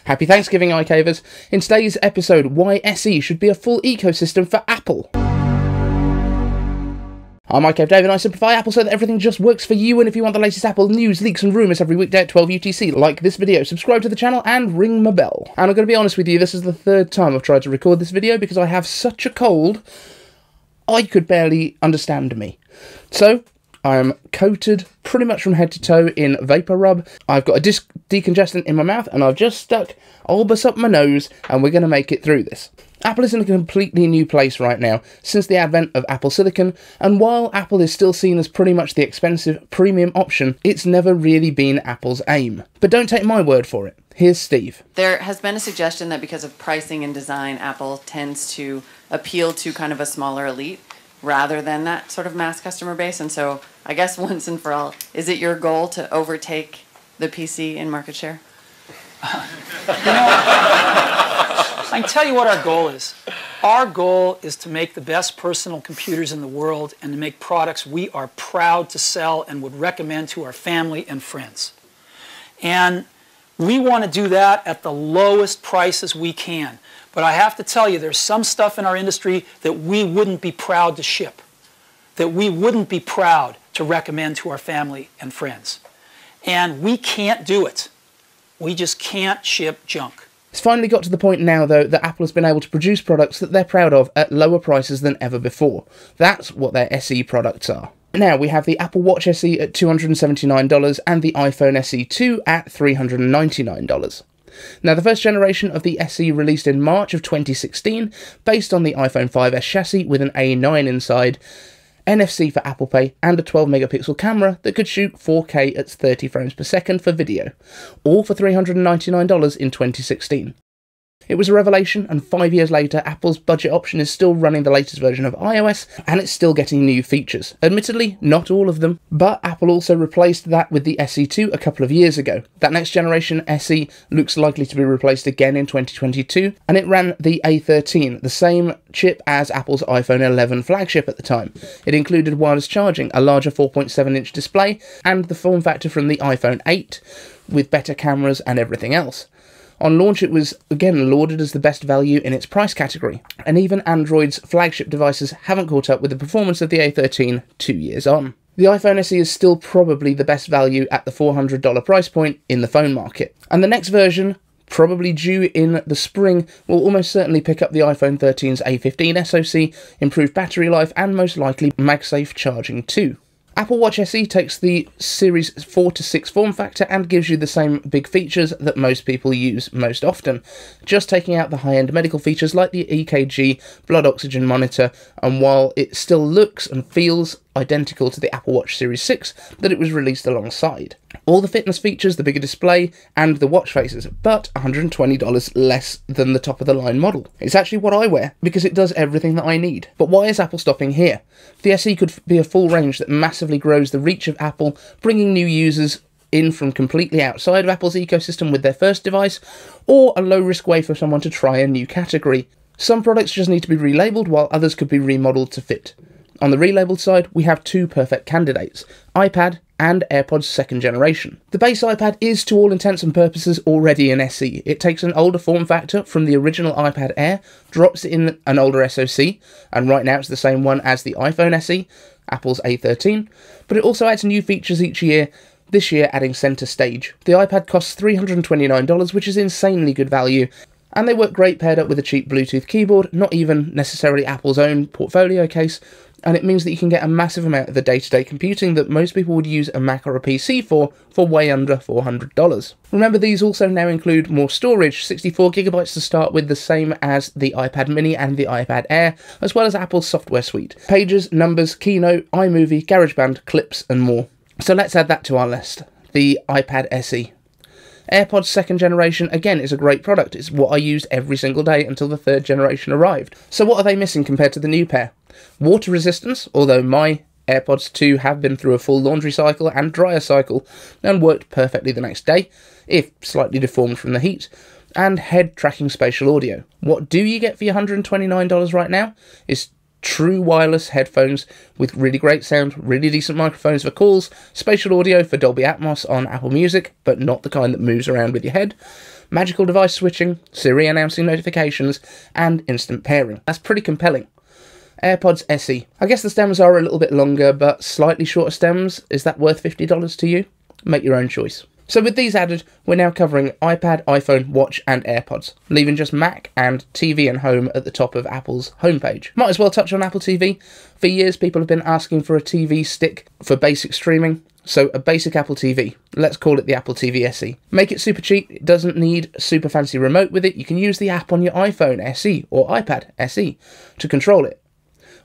Happy Thanksgiving, iCavers! In today's episode, why SE should be a full ecosystem for Apple. I'm iCave Dave and I simplify Apple so that everything just works for you, and if you want the latest Apple news, leaks and rumours every weekday at 12 UTC, like this video, subscribe to the channel and ring my bell. And I'm going to be honest with you, this is the third time I've tried to record this video because I have such a cold, I could barely understand me. So, I'm coated pretty much from head to toe in Vapor Rub. I've got a decongestant in my mouth and I've just stuck Albus up my nose and we're going to make it through this. Apple is in a completely new place right now since the advent of Apple Silicon, and while Apple is still seen as pretty much the expensive premium option, it's never really been Apple's aim. But don't take my word for it. Here's Steve. There has been a suggestion that because of pricing and design, Apple tends to appeal to kind of a smaller elite rather than that sort of mass customer base. And so I guess once and for all, is it your goal to overtake the PC in market share? I can tell you what our goal is. Our goal is to make the best personal computers in the world and to make products we are proud to sell and would recommend to our family and friends. And we want to do that at the lowest prices we can. But I have to tell you, there's some stuff in our industry that we wouldn't be proud to ship, that we wouldn't be proud to recommend to our family and friends. And we can't do it. We just can't ship junk. It's finally got to the point now, though, that Apple has been able to produce products that they're proud of at lower prices than ever before. That's what their SE products are. Now, we have the Apple Watch SE at $279 and the iPhone SE 2 at $399. Now, the first generation of the SE released in March of 2016, based on the iPhone 5S chassis with an A9 inside, NFC for Apple Pay, and a 12-megapixel camera that could shoot 4K at 30 frames per second for video, all for $399 in 2016. It was a revelation, and 5 years later, Apple's budget option is still running the latest version of iOS, and it's still getting new features. Admittedly, not all of them, but Apple also replaced that with the SE2 a couple of years ago. That next generation SE looks likely to be replaced again in 2022, and it ran the A13, the same chip as Apple's iPhone 11 flagship at the time. It included wireless charging, a larger 4.7-inch display, and the form factor from the iPhone 8, with better cameras and everything else. On launch, it was again lauded as the best value in its price category, and even Android's flagship devices haven't caught up with the performance of the A13 2 years on. The iPhone SE is still probably the best value at the $400 price point in the phone market, and the next version, probably due in the spring, will almost certainly pick up the iPhone 13's A15 SoC, improved battery life, and most likely MagSafe charging too. Apple Watch SE takes the Series 4 to 6 form factor and gives you the same big features that most people use most often, just taking out the high-end medical features like the EKG, blood oxygen monitor, and while it still looks and feels identical to the Apple Watch Series 6 that it was released alongside. All the fitness features, the bigger display, and the watch faces, but $120 less than the top-of-the-line model. It's actually what I wear, because it does everything that I need. But why is Apple stopping here? The SE could be a full range that massively grows the reach of Apple, bringing new users in from completely outside of Apple's ecosystem with their first device, or a low-risk way for someone to try a new category. Some products just need to be relabeled, while others could be remodeled to fit. On the relabeled side, we have two perfect candidates, iPad and AirPods 2nd generation. The base iPad is, to all intents and purposes, already an SE. It takes an older form factor from the original iPad Air, drops it in an older SoC, and right now it's the same one as the iPhone SE, Apple's A13, but it also adds new features each year, this year adding Center Stage. The iPad costs $329, which is insanely good value, and they work great paired up with a cheap Bluetooth keyboard, not even necessarily Apple's own portfolio case, and it means that you can get a massive amount of the day-to-day computing that most people would use a Mac or a PC for way under $400. Remember, these also now include more storage, 64GB to start with, the same as the iPad mini and the iPad Air, as well as Apple's software suite. Pages, Numbers, Keynote, iMovie, GarageBand, Clips, and more. So let's add that to our list. The iPad SE. AirPods 2nd generation, again, is a great product. It's what I used every single day until the 3rd generation arrived. So what are they missing compared to the new pair? Water resistance, although my AirPods 2 have been through a full laundry cycle and dryer cycle and worked perfectly the next day, if slightly deformed from the heat, and head tracking spatial audio. What do you get for your $129 right now? Is true wireless headphones with really great sound, really decent microphones for calls, spatial audio for Dolby Atmos on Apple Music, but not the kind that moves around with your head, magical device switching, Siri announcing notifications, and instant pairing. That's pretty compelling. AirPods SE. I guess the stems are a little bit longer, but slightly shorter stems. Is that worth $50 to you? Make your own choice. So with these added, we're now covering iPad, iPhone, Watch and AirPods, leaving just Mac and TV and Home at the top of Apple's homepage. Might as well touch on Apple TV. For years, people have been asking for a TV stick for basic streaming, so a basic Apple TV. Let's call it the Apple TV SE. Make it super cheap. It doesn't need a super fancy remote with it. You can use the app on your iPhone SE or iPad SE to control it.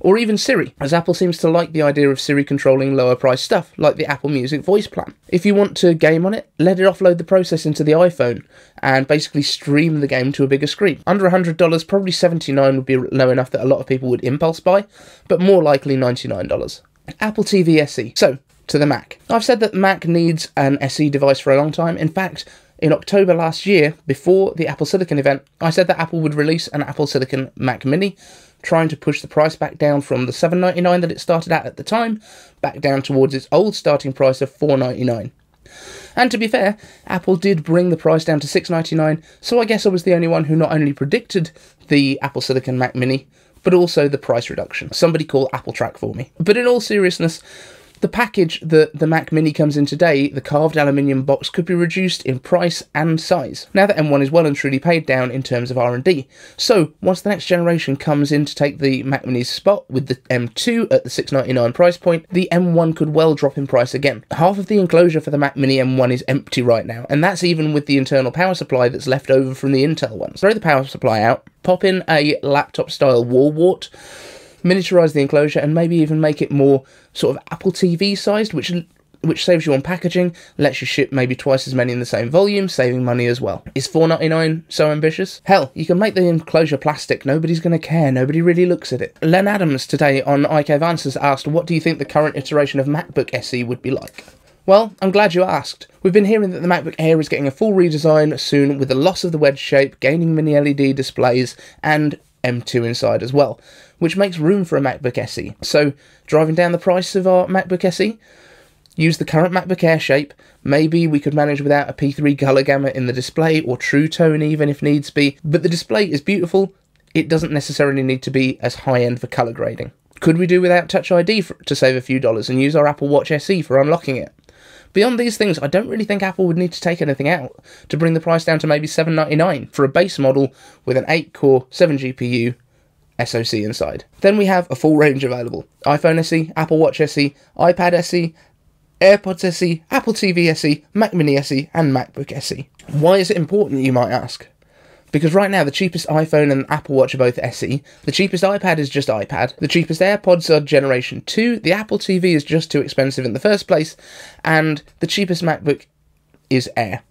Or even Siri, as Apple seems to like the idea of Siri controlling lower priced stuff, like the Apple Music voice plan. If you want to game on it, let it offload the process into the iPhone and basically stream the game to a bigger screen. Under $100, probably $79 would be low enough that a lot of people would impulse buy, but more likely $99. Apple TV SE. So, to the Mac. I've said that Mac needs an SE device for a long time. In fact, in October last year, before the Apple Silicon event, I said that Apple would release an Apple Silicon Mac Mini, trying to push the price back down from the $799 that it started at the time, back down towards its old starting price of $499. And to be fair, Apple did bring the price down to $699, so I guess I was the only one who not only predicted the Apple Silicon Mac Mini, but also the price reduction. Somebody call Apple Track for me. But in all seriousness, the package that the Mac Mini comes in today, the carved aluminium box, could be reduced in price and size, now that M1 is well and truly paid down in terms of R&D. So, once the next generation comes in to take the Mac Mini's spot with the M2 at the $699 price point, the M1 could well drop in price again. Half of the enclosure for the Mac Mini M1 is empty right now, and that's even with the internal power supply that's left over from the Intel ones. Throw the power supply out, pop in a laptop-style wall wart, miniaturize the enclosure, and maybe even make it more sort of Apple TV sized, which saves you on packaging, lets you ship maybe twice as many in the same volume, saving money as well. Is $499 so ambitious? Hell, you can make the enclosure plastic, nobody's going to care, nobody really looks at it. Len Adams today on IK Answers asked, what do you think the current iteration of MacBook SE would be like? Well, I'm glad you asked. We've been hearing that the MacBook Air is getting a full redesign soon, with the loss of the wedge shape, gaining mini LED displays, and M2 inside as well, which makes room for a MacBook SE. So, driving down the price of our MacBook SE, use the current MacBook Air shape. Maybe we could manage without a P3 colour gamut in the display, or True Tone even if needs be, but the display is beautiful. It doesn't necessarily need to be as high-end for colour grading. Could we do without Touch ID to save a few dollars and use our Apple Watch SE for unlocking it? Beyond these things, I don't really think Apple would need to take anything out to bring the price down to maybe $799 for a base model with an 8-core, 7-GPU SoC inside. Then we have a full range available. iPhone SE, Apple Watch SE, iPad SE, AirPods SE, Apple TV SE, Mac Mini SE, and MacBook SE. Why is it important, you might ask? Because right now the cheapest iPhone and Apple Watch are both SE, the cheapest iPad is just iPad, the cheapest AirPods are Generation 2, the Apple TV is just too expensive in the first place, and the cheapest MacBook is Air.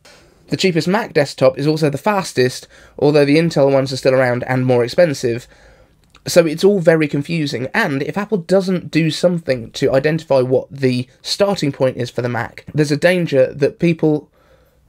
The cheapest Mac desktop is also the fastest, although the Intel ones are still around and more expensive. So it's all very confusing, and if Apple doesn't do something to identify what the starting point is for the Mac, there's a danger that people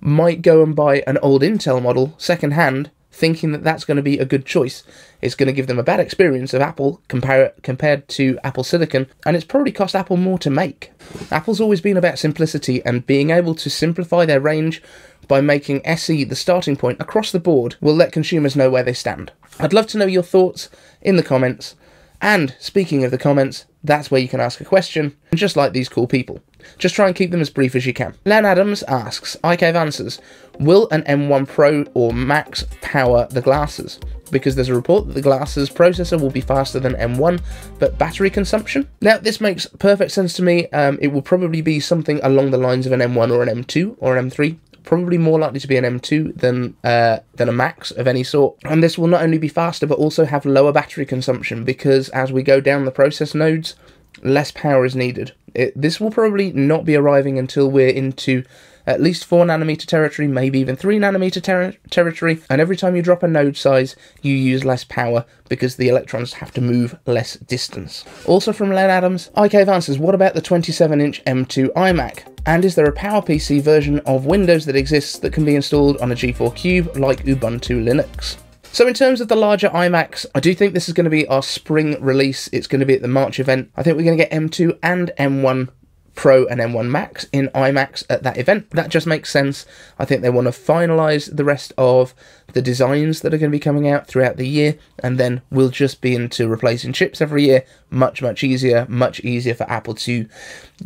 might go and buy an old Intel model second-hand, thinking that that's going to be a good choice. It's going to give them a bad experience of Apple compared to Apple Silicon, and it's probably cost Apple more to make. Apple's always been about simplicity, and being able to simplify their range by making SE the starting point across the board will let consumers know where they stand. I'd love to know your thoughts in the comments, and speaking of the comments, that's where you can ask a question, just like these cool people. Just try and keep them as brief as you can. Len Adams asks, IK Answers, will an M1 Pro or Max power the glasses? Because there's a report that the glasses processor will be faster than M1, but battery consumption? Now, this makes perfect sense to me. It will probably be something along the lines of an M1 or an M2 or an M3. Probably more likely to be an M2 than a Max of any sort. And this will not only be faster, but also have lower battery consumption, because as we go down the process nodes, less power is needed. This will probably not be arriving until we're into at least 4nm territory, maybe even 3nm territory, and every time you drop a node size, you use less power because the electrons have to move less distance. Also from Len Adams, IK Answers, what about the 27-inch M2 iMac? And is there a PowerPC version of Windows that exists that can be installed on a G4 Cube like Ubuntu Linux? So in terms of the larger iMacs, I do think this is going to be our spring release. It's going to be at the March event. I think we're going to get M2 and M1 Pro and M1 Max in iMacs at that event. That just makes sense. I think they want to finalise the rest of the designs that are going to be coming out throughout the year, and then we'll just be into replacing chips every year. Much easier for Apple to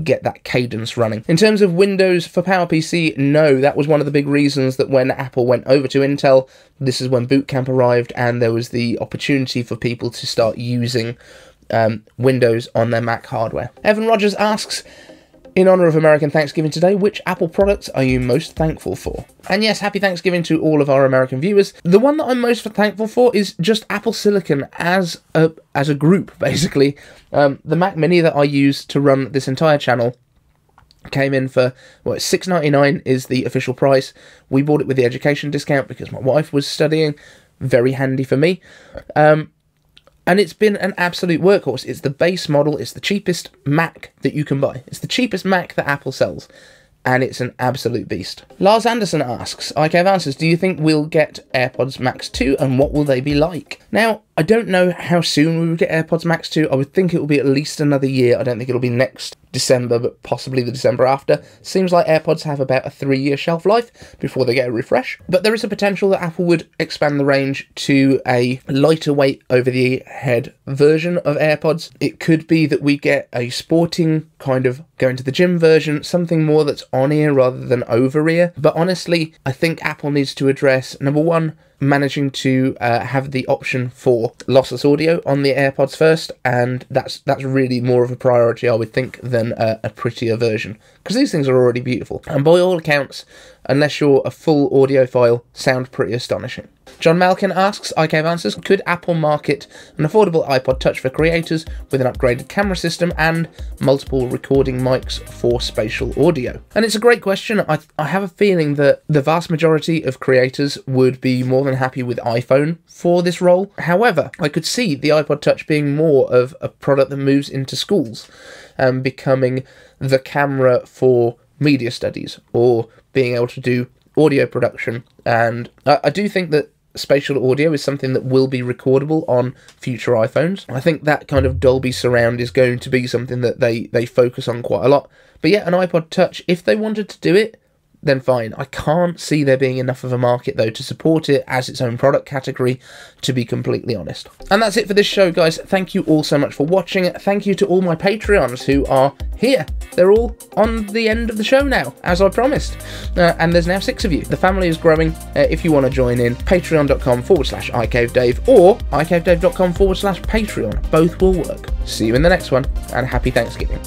get that cadence running. In terms of Windows for PowerPC, no, that was one of the big reasons that when Apple went over to Intel, this is when Boot Camp arrived, and there was the opportunity for people to start using Windows on their Mac hardware. Evan Rogers asks, in honour of American Thanksgiving today, which Apple products are you most thankful for? And yes, happy Thanksgiving to all of our American viewers. The one that I'm most thankful for is just Apple Silicon as a group, basically. The Mac Mini that I use to run this entire channel came in for, well, $6.99 is the official price. We bought it with the education discount because my wife was studying. Very handy for me. And it's been an absolute workhorse. It's the base model. It's the cheapest Mac that you can buy. It's the cheapest Mac that Apple sells. And it's an absolute beast. Lars Anderson asks, ICAV Answers, do you think we'll get AirPods Max 2 and what will they be like? Now, I don't know how soon we will get AirPods Max 2. I would think it will be at least another year. I don't think it'll be next December, but possibly the December after. Seems like AirPods have about a 3-year shelf life before they get a refresh. But there is a potential that Apple would expand the range to a lighter weight over-the-head version of AirPods. It could be that we get a sporting kind of going to the gym version, something more that's on-ear rather than over-ear. But honestly, I think Apple needs to address, number one, managing to have the option for lossless audio on the AirPods first, and that's really more of a priority, I would think, than a prettier version, because these things are already beautiful, and by all accounts, unless you're a full audiophile, sound pretty astonishing. John Malkin asks, ICAV Answers, could Apple market an affordable iPod Touch for creators with an upgraded camera system and multiple recording mics for spatial audio? And it's a great question. I have a feeling that the vast majority of creators would be more than happy with iPhone for this role. However, I could see the iPod Touch being more of a product that moves into schools and becoming the camera for media studies or being able to do audio production. And I do think that spatial audio is something that will be recordable on future iPhones. I think that kind of Dolby surround is going to be something that they focus on quite a lot. But yeah, an iPod Touch, if they wanted to do it, then fine. I can't see there being enough of a market, though, to support it as its own product category, to be completely honest. And that's it for this show, guys. Thank you all so much for watching. Thank you to all my Patreons who are here. They're all on the end of the show now, as I promised. And there's now 6 of you. The family is growing. If you want to join in, patreon.com/iCaveDave or iCaveDave.com/Patreon. Both will work. See you in the next one, and happy Thanksgiving.